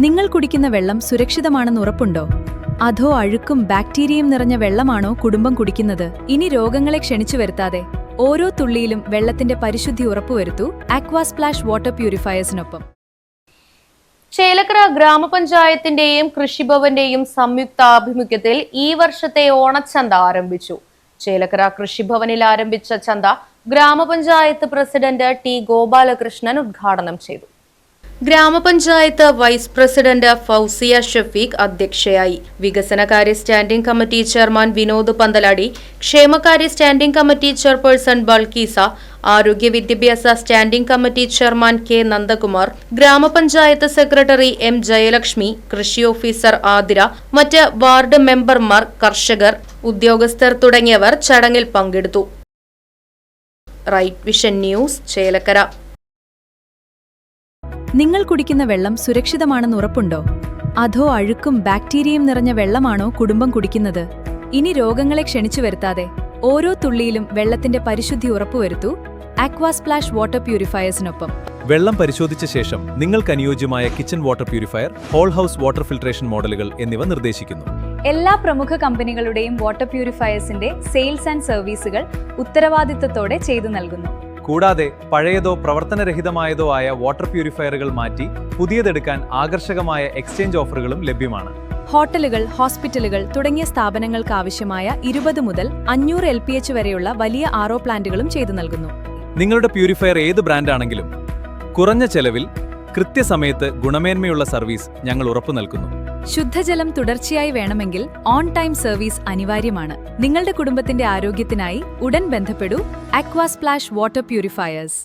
നിങ്ങൾ കുടിക്കുന്ന വെള്ളം സുരക്ഷിതമാണെന്ന് ഉറപ്പുണ്ടോ? അതോ അഴുക്കും ബാക്ടീരിയയും നിറഞ്ഞ വെള്ളമാണോ കുടുംബം കുടിക്കുന്നത്? ഇനി രോഗങ്ങളെ ക്ഷണിച്ചു വരുത്താതെ ഓരോ തുള്ളിയിലും വെള്ളത്തിന്റെ പരിശുദ്ധി ഉറപ്പുവരുത്തൂ ആക്വാസ്പ്ലാഷ് വാട്ടർ പ്യൂരിഫയേഴ്സിനൊപ്പം. ചേലക്കര ഗ്രാമപഞ്ചായത്തിന്റെയും കൃഷിഭവന്റെയും സംയുക്താഭിമുഖ്യത്തിൽ ഈ വർഷത്തെ ഓണച്ചന്ത ആരംഭിച്ചു. ചേലക്കര കൃഷിഭവനിൽ ആരംഭിച്ച ചന്ത ഗ്രാമപഞ്ചായത്ത് പ്രസിഡന്റ് ടി ഗോപാലകൃഷ്ണൻ ഉദ്ഘാടനം ചെയ്തു. ഗ്രാമപഞ്ചായത്ത് വൈസ് പ്രസിഡന്റ് ഫൗസിയ ഷഫീഖ് അധ്യക്ഷയായി. വികസനകാര്യ standing committee chairman Vinod Panthaladi, ക്ഷേമകാര്യ സ്റ്റാൻഡിംഗ് കമ്മിറ്റി ചെയർപേഴ്സൺ ബൾക്കീസ, ആരോഗ്യ വിദ്യാഭ്യാസ standing committee chairman K Nandakumar, ഗ്രാമപഞ്ചായത്ത് സെക്രട്ടറി എം ജയലക്ഷ്മി, കൃഷി ഓഫീസർ ആതിര, മറ്റ് വാർഡ് മെമ്പർമാർ, കർഷകർ, ഉദ്യോഗസ്ഥർ തുടങ്ങിയവർ ചടങ്ങിൽ പങ്കെടുത്തു. Right vision news, Chelakkara. നിങ്ങൾ കുടിക്കുന്ന വെള്ളം സുരക്ഷിതമാണെന്ന് ഉറപ്പുണ്ടോ? അതോ അഴുക്കും ബാക്ടീരിയയും നിറഞ്ഞ വെള്ളമാണോ കുടുംബം കുടിക്കുന്നത്? ഇനി രോഗങ്ങളെ ക്ഷണിച്ചു വരുത്താതെ ഓരോ തുള്ളിയിലും വെള്ളത്തിന്റെ പരിശുദ്ധി ഉറപ്പുവരുത്തൂ ആക്വാസ്പ്ലാഷ് വാട്ടർ പ്യൂരിഫയേഴ്സിനൊപ്പം. വെള്ളം പരിശോധിച്ച ശേഷം നിങ്ങൾക്ക് അനുയോജ്യമായ kitchen water purifier, whole house water filtration മോഡലുകൾ എന്നിവ നിർദ്ദേശിക്കുന്നു. എല്ലാ പ്രമുഖ കമ്പനികളുടെയും വാട്ടർ പ്യൂരിഫയേഴ്സിന്റെ സെയിൽസ് ആൻഡ് സർവീസുകൾ ഉത്തരവാദിത്തത്തോടെ ചെയ്തു നൽകുന്നു. കൂടാതെ പഴയതോ പ്രവർത്തനരഹിതമായതോ ആയ വാട്ടർ പ്യൂരിഫയറുകൾ മാറ്റി പുതിയതെടുക്കാൻ ആകർഷകമായ എക്സ്ചേഞ്ച് ഓഫറുകളും ലഭ്യമാണ്. ഹോട്ടലുകൾ, ഹോസ്പിറ്റലുകൾ തുടങ്ങിയ സ്ഥാപനങ്ങൾക്ക് ആവശ്യമായ 20 മുതൽ 500 LPH വരെയുള്ള വലിയ RO പ്ലാന്റുകളും ചെയ്തു നൽകുന്നു. നിങ്ങളുടെ പ്യൂരിഫയർ ഏത് ബ്രാൻഡാണെങ്കിലും കുറഞ്ഞ ചെലവിൽ കൃത്യസമയത്ത് ഗുണമേന്മയുള്ള സർവീസ് ഞങ്ങൾ ഉറപ്പു നൽകുന്നു. ശുദ്ധജലം തുടർച്ചയായി വേണമെങ്കിൽ ഓൺ ടൈം സർവീസ് അനിവാര്യമാണ്. നിങ്ങളുടെ കുടുംബത്തിന്റെ ആരോഗ്യത്തിനായി ഉടൻ ബന്ധപ്പെടൂ ആക്വാസ്പ്ലാഷ് വാട്ടർ പ്യൂരിഫയേഴ്സ്.